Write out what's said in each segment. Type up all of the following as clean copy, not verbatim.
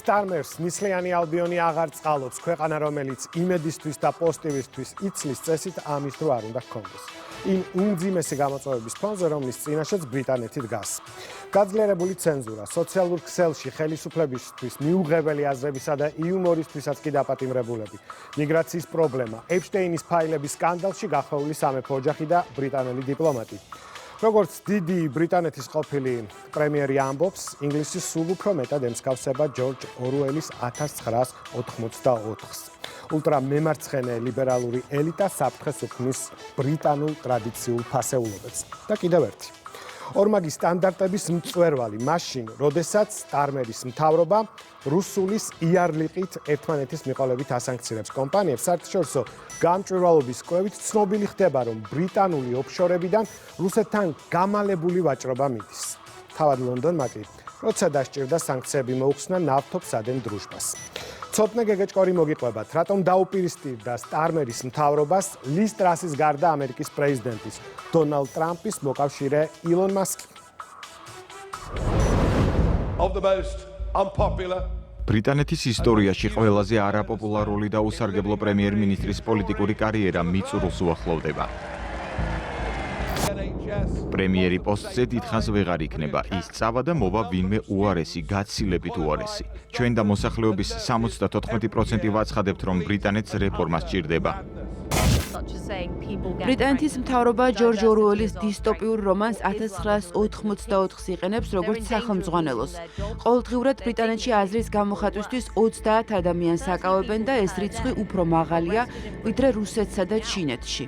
სტარმერს ნისლიანი ალბიონი აღარ წყალობს, ქვეყანა რომელიც იმედისთვის და პოზიტივისთვის იცლის წესით ამის დრო არ უნდა ჰქონდეს. იმ უმძიმესი გამოწვევების ფონზე, რომლის წინაშეც ბრიტანეთი დგას. გაძლიერებული ცენზურა, სოციალურ ქსელში ხელისუფლებისთვის მიუღებელი აზრებისა და იუმორისთვისაც კი დაპატიმრებულები, მიგრაციის პრობლემა, ეპშტეინის ფაილების სკანდალში გახვეული სამეფო ოჯახი და ბრიტანელი დიპლომატი. როგორც დიდი ბრიტანეთის ყოფილი პრემიერი ამბობს, ინგლისი სულ უფრო მეტად ემსგავსება ჯორჯ ორუელის 1984-ს. ულტრამემარცხენე ლიბერალური ელიტა საფრთხეს უქმნის ბრიტანულ ტრადიციულ ფასეულობებს. და კიდევ ერთი. ორმაგი სტანდარტების მწვერვალი მაშინ, როდესაც სტარმერის მთავრობა რუსულის იარლიყით ერთმანეთის მიყოლებით ასანქცირებს კომპანიებს, საერთაშორისო გამჭვირვალობის კვლევით ცნობილი ხდება, რომ ბრიტანული ოფშორებიდან რუსეთთან გამალებული ვაჭრობა მიდის. თავად ლონდონმა კი, როცა დასჭირდა სანქციები მოუხსნა ნავთობსადენ დრუჟბას. ცოტნე გეგეჭკორი მოგიყვებათ, რატომ დაუპირისპირდა სტარმერის მთავრობას ლის ტრასის გარდა ამერიკის პრეზიდენტის დონალდ ტრამპის მოკავშირე ილონ მასკი. ბრიტანეთის ისტორიაში ყველაზე არაპოპულარული და უსარგებლო პრემიერ-მინისტრის პოლიტიკური კარიერა მიწურულს უახლოვდება. პრემიერი პოსტზე დიდხანს ვეღარ იქნება, ის წავა და მოვა ვინმე უარესი, გაცილებით უარესი. ჩვენ და მოსახლეობის 74% ვაცხადებთ, რომ ბრიტანეთს რეფორმა სჭირდება. ბრიტანეთის მთავრობა ჯორჯ ორუელის დისტოპიურ რომანს 1984-ს იყენებს როგორც სახელმძღვანელოს. ყოველდღიურად ბრიტანეთში აზრის გამოხატვისთვის 30 ადამიანს აკავებენ და ეს რიცხვი უფრო მაღალია, ვიდრე რუსეთსა და ჩინეთში.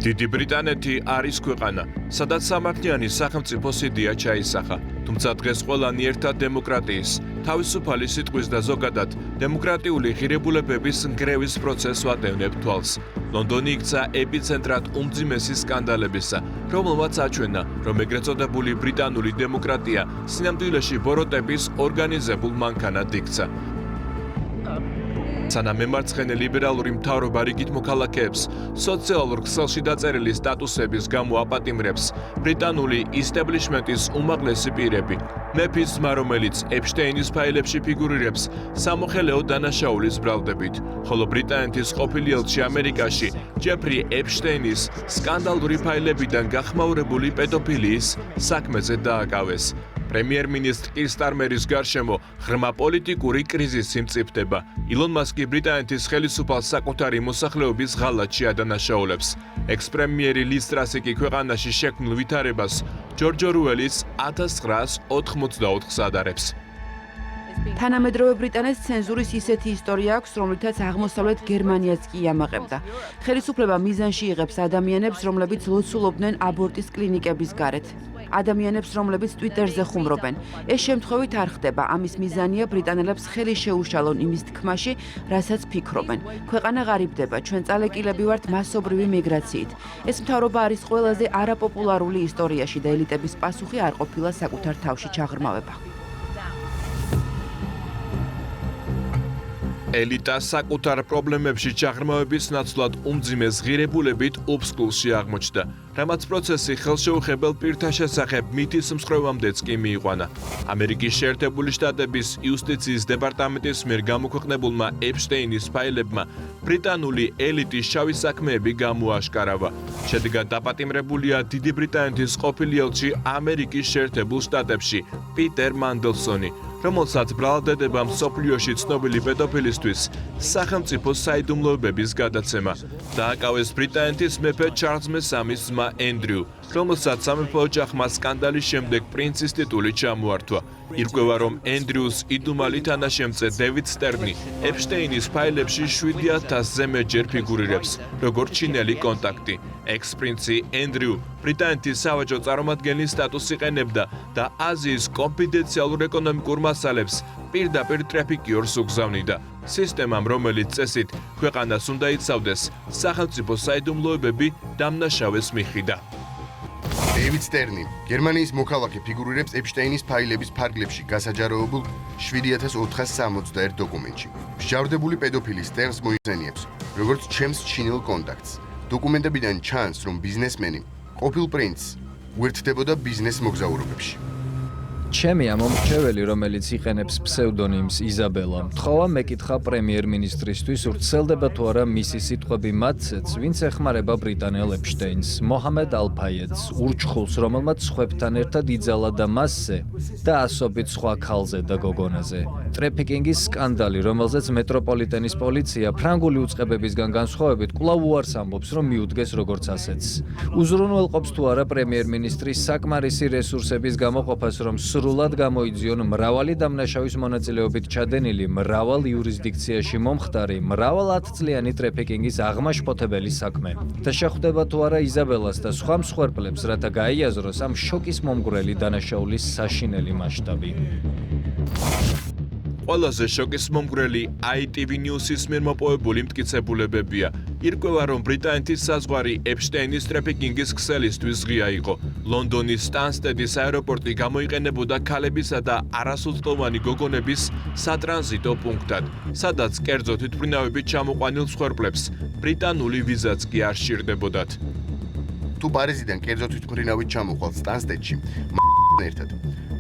დიდი ბრიტანეთი არის ქვეყანა, სადაც სამართლიანი სახელმწიფოს იდეა ჩაისახა, თუმცა დღეს ყველანი ერთად დემოკრატიის, თავისუფალი სიტყვის და ზოგადად დემოკრატიული ღირებულებების ნგრევის პროცესს ვატევნებ თვალს. ლონდონი იქცა ეპიცენტრად უმძიმესი სკანდალებისა, რომელმაც აჩვენა, რომ ეგრეთ წოდებული ბრიტანული დემოკრატია სინამდვილეში ბოროტების ორგანიზებულ მანქანად იქცა. სანამ მემარცხენე ლიბერალური მთავრობა რიგით მოქალაქეებს სოციალურ ქსელში დაწერილი სტატუსების გამო აპატიმრებს, ბრიტანული ისტებლიშმენტის უმაღლესი პირები, მეფის ძმა, რომელიც ეპშტეინის ფაილებში ფიგურირებს, სამოხელეო დანაშაულის ბრალდებით, ხოლო ბრიტანეთის ყოფილი ელჩი ამერიკაში, ჯეფრი ეპშტეინის სკანდალური ფაილებიდან გახმაურებული პედოფილიის საქმეზე დააკავეს. პრემიერ-მინისტრ კირ სტარმერის გარშემო ღრმა პოლიტიკური კრიზისი მწიფდება. ილონ მასკი ბრიტანეთის ხელისუფალს საკუთარი მოსახლეობის ღალატში ადანაშაულებს. ექს-პრემიერი ლის ტრასი კი ქვეყანაში შექმნილ ვითარებას ჯორჯ ორუელის 1984-ს ადარებს. თანამედროვე ბრიტანეთს ცენზურის ისეთი ისტორია აქვს, რომლითაც აღმოსავლეთ გერმანიაც კი იამაყებდა. ხელისუფლება მიზანში იღებს ადამიანებს, რომლებიც ლოცულობდნენ აბორტის კლინიკების გარეთ. ადამიანებს, რომლებიც ტვიტერზე ხუმრობენ. ეს შემთხვევით არ ხდება. ამის მიზანია ბრიტანელებს ხელი შეუშალონ იმის თქმაში, რასაც ფიქრობენ. ქვეყანა ღარიბდება, ჩვენ წალეკილები ვართ მასობრივი მიგრაციით. ეს მთავრობა არის ყველაზე არაპოპულარული ისტორიაში და ელიტების პასუხი არ ყოფილა საკუთარ თავში ჩაღრმავება. ელიტა საკუთარ პრობლემებში ჩაღრმავების ნაცვლად უმძიმეს ღირებულებით უბსკულში აღმოჩნდა, რამაც პროცესი ხელშეუხებელ პირთა შესახებ მითის მსხვერპლამდეც კი მიიყვანა. ამერიკის შეერთებული შტატების იუსტიციის დეპარტამენტის მიერ გამოქვეყნებულმა ეპშტეინის ფაილებმა ბრიტანული ელიტის შავი საქმეები გამოაშკარავა. შედეგად დაპატიმრებულია დიდი ბრიტანეთის ყოფილი ელჩი ამერიკის შეერთებულ შტატებში, პიტერ მანდელსონი, რომელსაც ბრალდებდება მსოფლიოში ცნობილი პედოფილისთვის სახელმწიფო საიდუმლოებების გადაცემა. დააკავეს ბრიტანეთის მეფე ჩარლზ მესამის ძმა ენდრიუ, რომელსაც სამეფო ოჯახმა სკანდალის შემდეგ პრინცის ტიტული ჩამოართვა. ირკვევა, რომ ენდრიუს იდუმალი თანაშემწე დევიდ სტერნი ეპშტეინის ფაილებში 7000-ზე მეტჯერ ფიგურირებს, როგორც ჩინელი კონტაქტი. ექს-პრინცი ენდრიუ ბრიტანეთის სავაჭრო წარმომადგენლის სტატუსს იყენებდა და აზიის კონფიდენციალურ ეკონომიკურ მასალებს პირდაპირ ტრაფიკიორს უგზავნიდა. სისტემამ, რომელიც წესით ქვეყანას უნდა იცავდეს, სახელმწიფო საიდუმლოებები დამნაშავეს მიჰყიდა. დევიდ სტერნი, გერმანიის მოქალაქე ფიგურირებს ეპშტეინის ფაილების ფარგლებში გასაჯაროებულ 7461 დოკუმენტში. მსჯავრდებული პედოფილი სტერნს მოიხსენიებს, როგორც ჩემს ჩინელ კონტაქტს. დოკუმენტებიდან ჩანს, რომ ბიზნესმენი ყოფილ პრინცს უერთდებოდა ბიზნეს მოგზაურობებში. ჩემი ამომრჩეველი, რომელიც იყენებს ფსევდონიმს იზაბელა, მთხოვა მეკითხა პრემიერ-მინისტრისთვის, ვრცელდება თუ არა მისი სიტყვები მათცეც, ვინც ეხმარება ბრიტანელ ეპშტეინს, მოჰამედ ალ-ფაიედს, ურჩხულს, რომელმაც სხვებთან ერთად იძალა და მასზე და ასობით სხვა ქალზე და გოგონაზე. ტრეფიკინგის სკანდალი, რომელზეც მეტროპოლიტენის პოლიცია ფრანგული უწყებებისგან განსხვავებით კვლავ უარს ამბობს, რომ მიუდგეს როგორც ასეთს. უზრუნველყოფს თუ არა პრემიერ-მინისტრის საკმარისი რესურსების გამოყოფას, რომ სრულად გამოიძიონ მრავალი დამნაშავის მონაწილეობით ჩადენილი, მრავალ იურისდიქციაში მომხდარი, მრავალ 10-წლიანი ტრეფიკინგის აღმაშფოთებელი საქმე. და შეხვდება თუ არა იზაბელას და სხვა მსხვერპლებს, რათა გაიაზროს ამ შოკის მომგვრელი დანაშაულის საშინელი მასშტაბი. ყველაზე შოკის მომგვრელი ITV News-ის მიერ მოპოვებული მტკიცებულებებია. ირკვევა, რომ ბრიტანეთის საზღვარი ეპშტეინის ტრეფიკინგის ქსელისთვის ღია იყო. ლონდონის სტანსტედის აეროპორტი გამოიყენებოდა ქალებისა და არასრულწლოვანი გოგონების სატრანზიტო პუნქტად, სადაც კერძო თვითმფრინავებით ჩამოყვანილ მსხვერპლებს ბრიტანული ვიზაც კი არ სჭირდებოდათ. თუ პარიზიდან კერძო თვითმფრინავით ჩამოყვალ სტანსტედში, ერთად.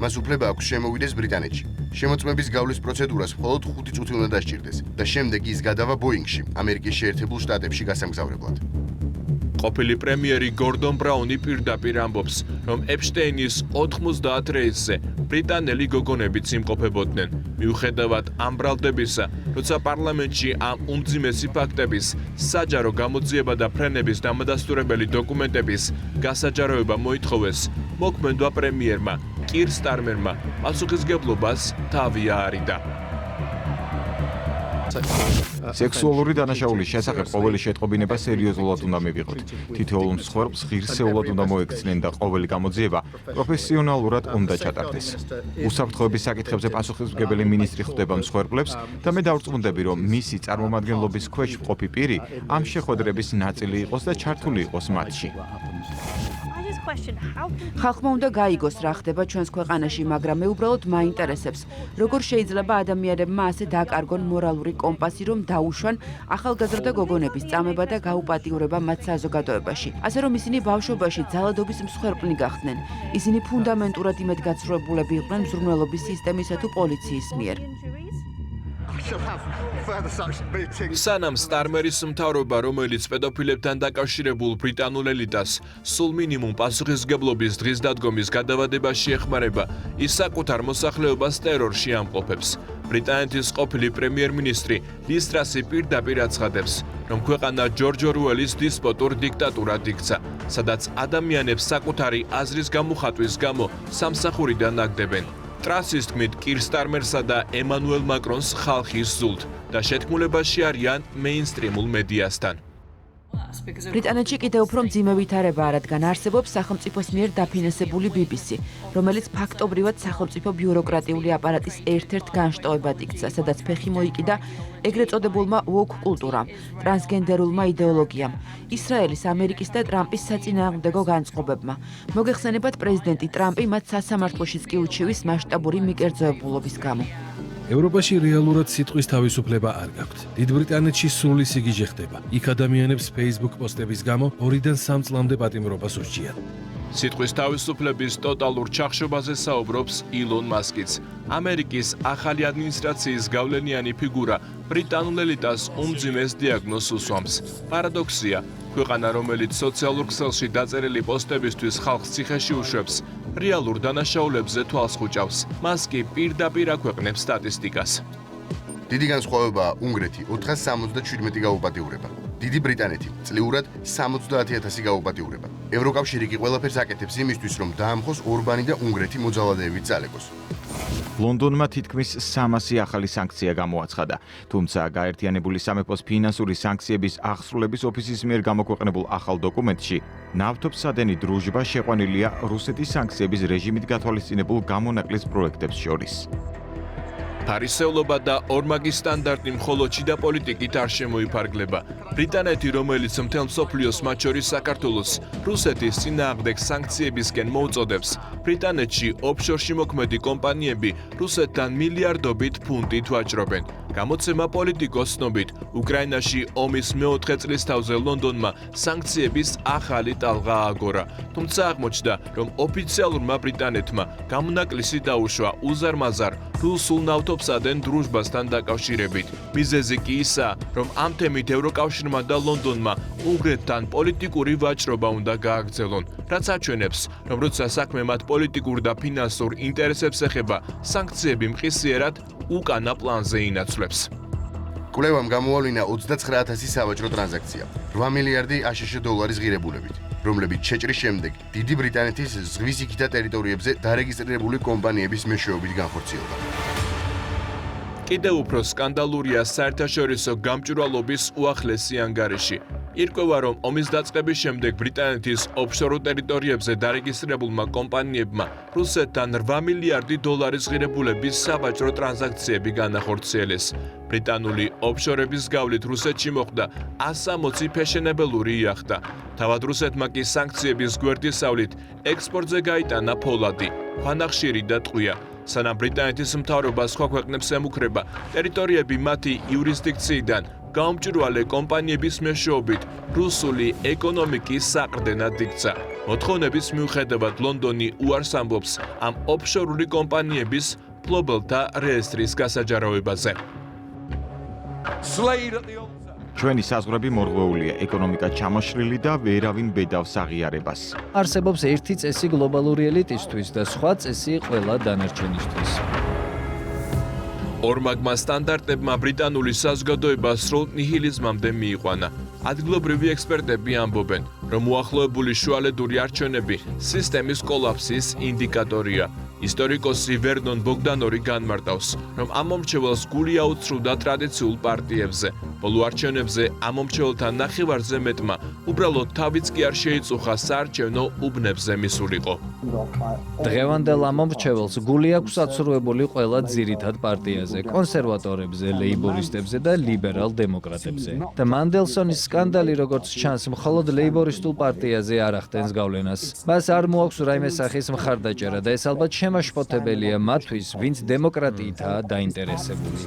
მას უფლება აქვს შემოვიდეს ბრიტანეთში. შემოწმების გავლის პროცედურას მხოლოდ 5 წუთი უნდა დასჭირდეს და შემდეგ ის გადავა ბოინგში, ამერიკის შეერთებულ შტატებში გასამგზავრებლად. ყოფილი პრემიერი გორდონ ბრაუნი პირდაპირ ამბობს, რომ ეპშტეინის 90 რეისზე ბრიტანელი გოგონებიც იმყოფებოდნენ. მიუხედავად ამ ბრალდებისა, როცა პარლამენტში ამ უმძიმესი ფაქტების საჯარო გამოძიება და ფრენების დამადასტურებელი დოკუმენტების გასაჯაროება მოითხოვეს, მოქმედმა პრემიერმა კირ სტარმერმა პასუხისგებლობას თავი აარიდა. სექსუალური დანაშაულის შესახებ ყოველი შეტყობინება სერიოზულად უნდა მივიღოთ. თითოეულ მსხვერპლს ღირსეულად უნდა მოექცნენ და ყოველი გამოძიება პროფესიონალურად უნდა ჩატარდეს. უსაფრთხოების საკითხებზე პასუხისმგებელი მინისტრი ხვდება მსხვერპლებს და მე დავრწმუნდები, რომ მისი წარმომადგენლობის ქვეშ მყოფი პირი ამ შეხვედრების ნაწილი იყოს და ჩართული იყოს მათში. ხალხმა უნდა გაიგოს რა ხდება ჩვენს ქვეყანაში, მაგრამ მე უბრალოდ მაინტერესებს, როგორ შეიძლება ადამიანებმა ასე დაკარგონ მორალური კომპასი, რომ დაუშვან ახალგაზრდა გოგონების წამება და გაუპატიურება მათ საზოგადოებაში. ასე რომ ისინი ბავშვობაში ძალადობის მსხვერპლი გახდნენ. ისინი ფუნდამენტურად იმედგაცრუებულები იყვნენ მზრუნველობის სისტემისა თუ პოლიციის მიერ. სანამ სტარმერის მთავრობა, რომელიც პედოფილებთან დაკავშირებულ ბრიტანულ ელიტას სულ მინიმუმ პასუხისმგებლობის დღის დადგომის გადავადებაში ეხმარება, ის საკუთარ მოსახლეობას ტერორში ამყოფებს. ბრიტანეთის ყოფილი პრემიერ-მინისტრი ლის ტრასი პირდაპირ აცხადებს, რომ ქვეყანა ჯორჯ ორუელის დისპოტურ დიქტატურად იქცა, სადაც ადამიანებს საკუთარი აზრის გამოხატვის გამო სამსახურიდან აგდებენ. ტრასის თქმით, კირ სტარმერსა და ემანუელ მაკრონს ხალხი სძულთ და შეთქმულებაში არიან მეინსტრიმულ მედიასთან. ბრიტანეთში კიდევ უფრო მძიმე ვითარებაა, რადგან არსებობს სახელმწიფოს მიერ დაფინანსებული BBC, რომელიც ფაქტობრივად სახელმწიფო ბიუროკრატიული აპარატის ერთ-ერთ განშტოებად იქცა, სადაც ფეხი მოიკიდა ეგრეთ წოდებულმა woke კულტურამ, ტრანსგენდერულმა იდეოლოგიამ, ისრაელის, ამერიკის და ტრამპის საწინააღმდეგო განწყობებმა. მოგეხსენებათ, პრეზიდენტი ტრამპი მათ სასამართლოშიც კი უჩივის მასშტაბური მიკერძოებულობის გამო. ევროპაში რეალურად სიტყვის თავისუფლება არ გაქვთ. დიდ ბრიტანეთში სრული სიგიჟე ხდება. იქ ადამიანებს Facebook პოსტების გამო 2-დან 3 წლამდე პატიმრობას უსჯიან. სიტყვის თავისუფლების ტოტალურ ჩახშობაზე საუბრობს ილონ მასკიც. ამერიკის ახალი ადმინისტრაციის გავლენიანი ფიგურა ბრიტანულ ელიტას უმძიმეს დიაგნოზს უსვამს. პარადოქსია, ქვეყანა, რომელიც სოციალურ ქსელში დაწერილი პოსტებისთვის ხალხს ციხეში უშვებს, რეალურ დანაშაულებზე თვალს ხუჭავს. მას კი პირდაპირ აქვეყნებს სტატისტიკას. დიდი განსხვავებაა უნგრეთი 477 გაუპატიურება. დიდი ბრიტანეთი წლიურად 70,000 გაუპატიურება. ევროკავშირი კი ყველაფერს აკეთებს იმისთვის, რომ დაამხოს ორბანი და უნგრეთი მოძალადეებით წალეგოს. ლონდონმა თითქმის 300 ახალი სანქცია გამოაცხადა, თუმცა გაერთიანებული სამეფოს ფინანსური სანქციების აღსრულების ოფისის მიერ გამოქვეყნებულ ახალ დოკუმენტში ნავთობსადენი დრუჟბა შეყვანილია რუსეთის სანქციების რეჟიმით გათვალისწინებულ გამონაკლის პროექტებს შორის. ფარისევლობა და ორმაგის სტანდარტი მხოლოდ შიდა პოლიტიკით არ შემოიფარგლება. ბრიტანეთი, რომელიც მთელ მსოფლიოს, მათ შორის საქართველოს, რუსეთის წინააღმდეგ სანქციებისკენ მოუწოდებს, ბრიტანეთში ოფშორში მოქმედი კომპანიები რუსეთთან მილიარდობით ფუნტით ვაჭრობენ. გამოცემა პოლიტიკოს ცნობით, უკრაინაში ომის მეოთხე წლისთავზე ლონდონმა სანქციების ახალი ტალღა ააგორა. თუმცა აღმოჩნდა, რომ ოფიციალურმა ბრიტანეთმა გამონაკლისი დაუშვა უზარმაზარ რუსულ ნავთობსადენ დრუჟბასთან დაკავშირებით. მიზეზი კი ისაა, რომ ამ თემით ევროკავშირმა და ლონდონმა უნგრეთთან პოლიტიკური ვაჭრობა უნდა გააგრძელონ, რაც აჩვენებს, რომ როცა საქმე მათ პოლიტიკურ და ფინანსურ ინტერესებს ეხება, სანქციები მყისიერად უკანა პლანზე ინაცვლებს. კვლევამ გამოავლინა 29000 სავაჭრო ტრანზაქცია, 8 მილიარდი აშშ დოლარის ღირებულებით, რომლებიც შეჭრის შემდეგ დიდი ბრიტანეთის ზღვის იქითა ტერიტორიებზე დარეგისტრირებული კომპანიების მეშვეობით განხორციელდა. კიდევ უფრო სკანდალურია საერთაშორისო გამჭვირვალობის უახლესი ანგარიში. ირკვევა, რომ ომის დაწყების შემდეგ ბრიტანეთის ოფშორულ ტერიტორიებზე დარეგისტრირებულმა კომპანიებმა რუსეთთან 8 მილიარდი დოლარის ღირებულების სავაჭრო ტრანზაქციები განახორციელეს. ბრიტანული ოფშორების გავლით რუსეთში მოხდა 160 ფეშენებელური იახტა. თავად რუსეთმა კი სანქციების გვერდისავლით ექსპორტზე გაიტანა ფოლადი, ქვანახშირი და ტყვია. სანამ ბრიტანეთის მთავრობა სხვა ქვეყნებს ემუქრება, ტერიტორიები მათი იურისდიქციიდან გაუმჭვირვალე კომპანიების მეშვეობით რუსული ეკონომიკის საყრდენად იქცა. მოთხოვნების მიუხედავად ლონდონი უარს ამბობს ამ ოფშორული კომპანიების ფლობელთა რეესტრის გასაჯაროებაზე. ჩვენი საზღვრები მორღვეულია, ეკონომიკა ჩამოშლილი და ვერავინ ბედავს აღიარებას. არსებობს ერთი წესი გლობალური ელიტისთვის და სხვა წესი ყველა დანარჩენისთვის. ორმაგმა სტანდარტებმა ბრიტანული საზოგადოება სრულ ნიჰილიზმამდე მიიყვანა. ადგილობრივი ექსპერტები ამბობენ, რომ უახლოებული შუალედური არჩევნები სისტემის კოლაფსის ინდიკატორია. ისტორიკოსი ვერნონ ბოგდანორი განმარტავს, რომ ამ მომრჩეველს გული აუცრუდა ტრადიციულ პარტიებზე. ბოლო არჩევნებზე ამ მომრჩეველთა ნახევარზე მეტმა უბრალოდ თავიც კი არ შეიწუხა საარჩევნო უბნებზე მისულიყო. დღევანდელ ამ მომრჩეველს გული აქვს აცურვებული ყველა ძირითად პარტიაზე, კონსერვატორებზე, ლეიბორისტებზე და ლიბერალ დემოკრატებზე. და მანდელსონის სკანდალი, როგორც ჩანს, მხოლოდ ლეიბორისტულ პარტიაზე არ ახდენს გავლენას. მას არ მოაქვს რაიმე სახის მხარდაჭერა და ეს ალბათ შემაშფოთებელია მათთვის, ვინც დემოკრატიითაა დაინტერესებული.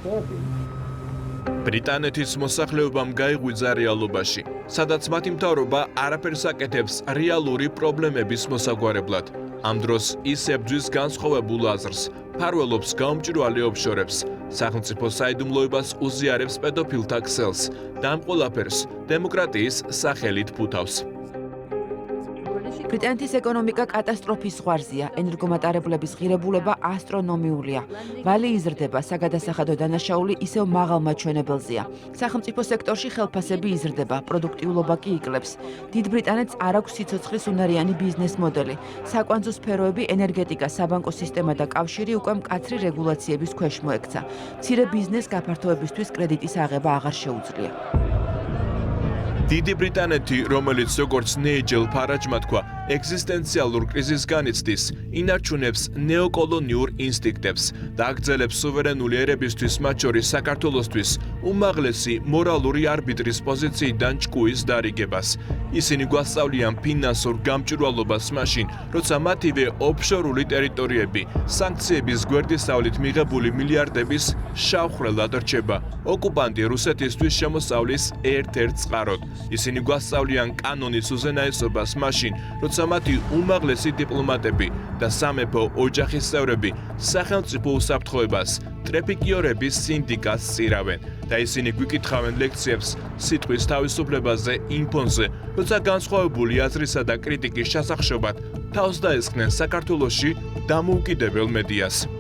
ბრიტანეთის მოსახლეობამ გაიღვიძა რეალობაში, სადაც მათი მთავრობა არაფერს აკეთებს რეალური პრობლემების მოსაგვარებლად. ამ დროს ის ებრძვის განსხვავებულ აზრს, ფარველობს გაუმჭვირვალე ოფშორებს, სახელმწიფო საიდუმლოებას უზიარებს პედოფილთა ქსელს და ამ ყველაფერს დემოკრატიის სახელით ფუთავს. ბრიტანეთის ეკონომიკა კატასტროფის ზღვარზეა, ენერგომატარებლების ღირებულება ასტრონომიულია. ვალი იზრდება, საგადასახადო დანაშაული ისევ მაღალ მაჩვენებელზეა. სახელმწიფო სექტორში ხელფასები იზრდება, პროდუქტიულობა კი იკლებს. დიდ ბრიტანეთს არ აქვს სიცოცხლის უნარიანი ბიზნეს მოდელი. საკვანძო სფეროები, ენერგეტიკა, საბანკო სისტემა და კავშირი უკვე მკაცრი რეგულაციების ქვეშ მოექცა. მცირე ბიზნეს გაფართოებისთვის კრედიტის აღება აღარ შეუძლია. დიდი ბრიტანეთი, რომელიც როგორც ნეიჯელ ფარაჯმა თქვა, ეგზისტენციალურ კრიზისს განიცდის, ინარჩუნებს ნეოკოლონიურ ინსტინქტებს და აგრძელებს სუვერენული ერებისთვის, მათ შორის საქართველოსთვის, უმაღლესი მორალური არბიტრის პოზიციიდან ჭკუის დარიგებას. ისინი გვასწავლიან ფინანსურ გამჭვირვალობას მაშინ, როცა მათივე ოფშორული ტერიტორიები სანქციების გვერდისავლით მიღებული მილიარდების შავხრელად რჩება. ოკუპანტი რუსეთისთვის შემოსავლის ერთ-ერთ წყაროდ. ისინი გვასწავლიან კანონის უზენაესობას მაშინ, როცა მათი უმაღლესი დიპლომატები და სამეფო ოჯახის წევრები სახელმწიფო უსაფრთხოებას, ტრეპიკიორების სინდიკატს წირავენ და ისინი გვიკითხავენ ლექციებს სიტყვის თავისუფლებაზე იმ ფონზე, როცა განსხვავებული აზრისა და კრიტიკის შესახშობად თავს დაესხნენ საქართველოში დამოუკიდებელ მედიას.